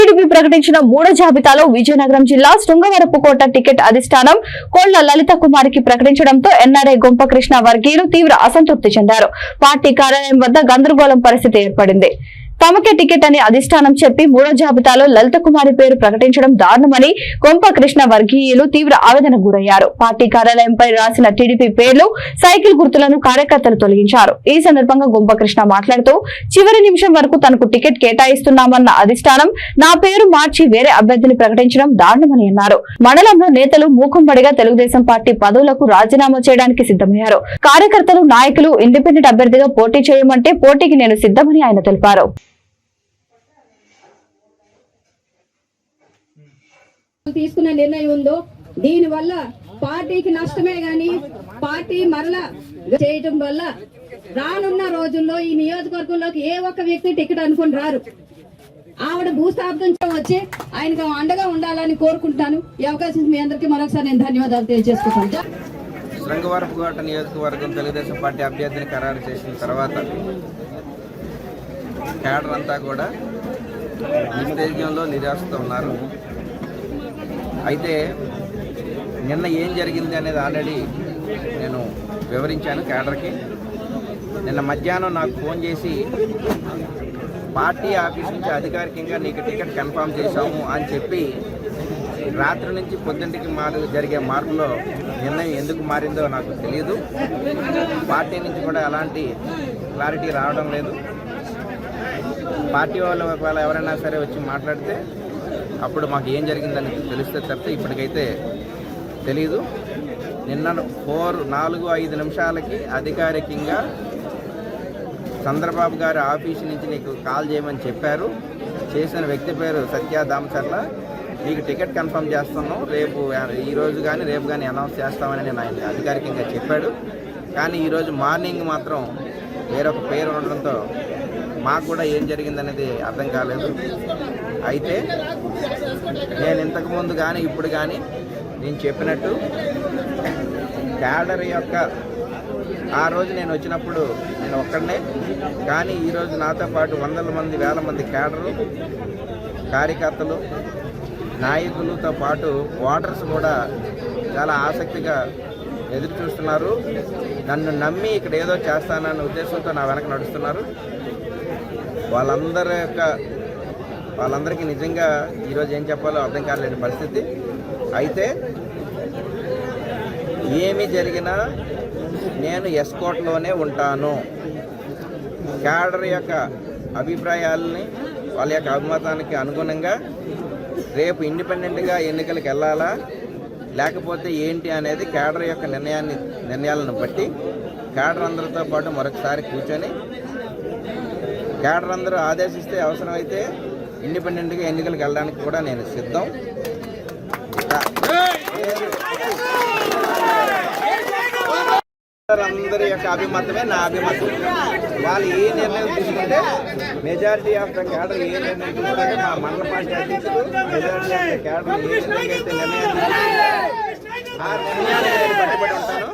TDP ప్రకటించిన మూడో జాబితాలో విజయనగరం జిల్లా శృంగవరపుకోట టికెట్ అధిష్టానం కోళ్ల లలిత కుమారికి ప్రకటించడంతో ఎన్ఆర్ఐ గొంపకృష్ణ వర్గీయులు తీవ్ర అసంతృప్తి చెందారు. పార్టీ కార్యాలయం వద్ద గందరగోళం పరిస్థితి ఏర్పడింది. తమకే టికెట్ అని అధిష్టానం చెప్పి మూడో జాబితాలో లలిత కుమారి పేరు ప్రకటించడం దారుణమని గొంపకృష్ణ వర్గీయులు తీవ్ర ఆవేదనకు గురయ్యారు. పార్టీ కార్యాలయంపై రాసిన టీడీపీ పేర్లు, సైకిల్ గుర్తులను కార్యకర్తలు తొలగించారు. ఈ సందర్భంగా గొంపకృష్ణ మాట్లాడుతూ చివరి నిమిషం వరకు తనకు టికెట్ కేటాయిస్తున్నామన్న అధిష్టానం నా పేరు మార్చి వేరే అభ్యర్థిని ప్రకటించడం దారుణమని అన్నారు. మండలంలో నేతలు మూకుంబడిగా తెలుగుదేశం పార్టీ పదవులకు రాజీనామా చేయడానికి సిద్ధమయ్యారు. కార్యకర్తలు, నాయకులు ఇండిపెండెంట్ అభ్యర్థిగా పోటీ చేయమంటే పోటీకి నేను సిద్ధమని ఆయన తెలిపారు. తీసుకున్న నిర్ణయం ఉందో దీని వల్ల పార్టీకి నష్టమే గాని పార్టీ మరలా చేయటం వల్ల రానున్న రోజుల్లో ఈ నియోజకవర్గంలోకి ఏ ఒక్క వ్యక్తి టికెట్ అనుకుని రారు. ఆవిడ భూస్థాపితం వచ్చి ఆయనకు అండగా ఉండాలని కోరుకుంటాను. ఈ అవకాశం మీ అందరికీ మరొకసారి నేను ధన్యవాదాలు తెలియజేసుకుంటాను. శృంగవరపుకోట నియోజకవర్గం తెలుగుదేశం పార్టీ అభ్యర్థిని ఖరారు చేసిన తర్వాత కేడర్ అంతా కూడా నిస్తేజంలో నిరాశతో ఉన్నారు. అయితే నిన్న ఏం జరిగింది అనేది ఆల్రెడీ నేను వివరించాను కేడర్కి. నిన్న మధ్యాహ్నం నాకు ఫోన్ చేసి పార్టీ ఆఫీస్ నుంచి అధికారికంగా నీకు టికెట్ కన్ఫర్మ్ చేశాము అని చెప్పి రాత్రి నుంచి పొద్దుంటికి జరిగే మార్పులో నిర్ణయం ఎందుకు మారిందో నాకు తెలియదు. పార్టీ నుంచి కూడా ఎలాంటి క్లారిటీ రావడం లేదు. పార్టీ వాళ్ళు ఒకవేళ ఎవరైనా సరే వచ్చి మాట్లాడితే అప్పుడు మాకు ఏం జరిగిందని తెలిస్తే తప్పితే ఇప్పటికైతే తెలీదు. నిన్న 4-5 నిమిషాలకి అధికారికంగా చంద్రబాబు గారి ఆఫీసు నుంచి నీకు కాల్ చేయమని చెప్పారు. చేసిన వ్యక్తి పేరు సత్య దామచర్ల. నీకు టికెట్ కన్ఫర్మ్ చేస్తున్నాం, రేపు ఈరోజు కానీ రేపు కానీ అనౌన్స్ చేస్తామని నేను ఆయన అధికారికంగా చెప్పాడు. కానీ ఈరోజు మార్నింగ్ మాత్రం వేరొక పేరు ఉండడంతో మాకు కూడా ఏం జరిగిందనేది అర్థం కాలేదు. అయితే నేను ఇంతకుముందు కానీ ఇప్పుడు కానీ నేను చెప్పినట్టు క్యాడర్ యొక్క ఆ రోజు నేను వచ్చినప్పుడు నేను ఒక్కడనే, కానీ ఈరోజు నాతో పాటు వందల మంది, వేల మంది క్యాడరు, కార్యకర్తలు, నాయకులతో పాటు ఓటర్స్ కూడా చాలా ఆసక్తిగా ఎదురు చూస్తున్నారు. నన్ను నమ్మి ఇక్కడ ఏదో చేస్తానన్న ఉద్దేశంతో నా వెనక నడుస్తున్నారు. వాళ్ళందరికీ నిజంగా ఈరోజు ఏం చెప్పాలో అర్థం కాలేని పరిస్థితి. అయితే ఏమి జరిగినా నేను ఎస్కోట్లోనే ఉంటాను. క్యాడర్ యొక్క అభిప్రాయాలని, వాళ్ళ యొక్క అభిమతానికి అనుగుణంగా రేపు ఇండిపెండెంట్గా ఎన్నికలకు వెళ్ళాలా లేకపోతే ఏంటి అనేది క్యాడర్ యొక్క నిర్ణయాలను బట్టి క్యాడర్ అందరితో పాటు మరొకసారి కూర్చొని క్యాడర్ అందరూ ఆదేశిస్తే అవసరమైతే ఇండిపెండెంట్గా ఎన్నికలకు వెళ్ళడానికి కూడా నేను సిద్ధం. అందరి యొక్క అభిమతమే నా అభిమతం. వాళ్ళు ఏ నిర్ణయం తీసుకుంటే మెజారిటీ ఆఫ్ ద క్యాడర్ ఏ నిర్ణయం తీసుకుంటే మా మండల పార్టీ అధ్యక్షుడు మెజారిటీ ఆఫ్ ద క్యాడర్ ఏ విధంగా అయితే నిర్ణయాలు ఆ నిర్ణయాన్ని నేను కట్టుబడి ఉంటాను.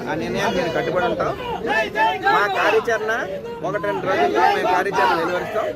ఆ నిర్ణయాన్ని నేను కట్టుబడి ఉంటాం. మా కార్యాచరణ 1-2 రోజుల్లో మేము కార్యాచరణ వెలువరుస్తాం.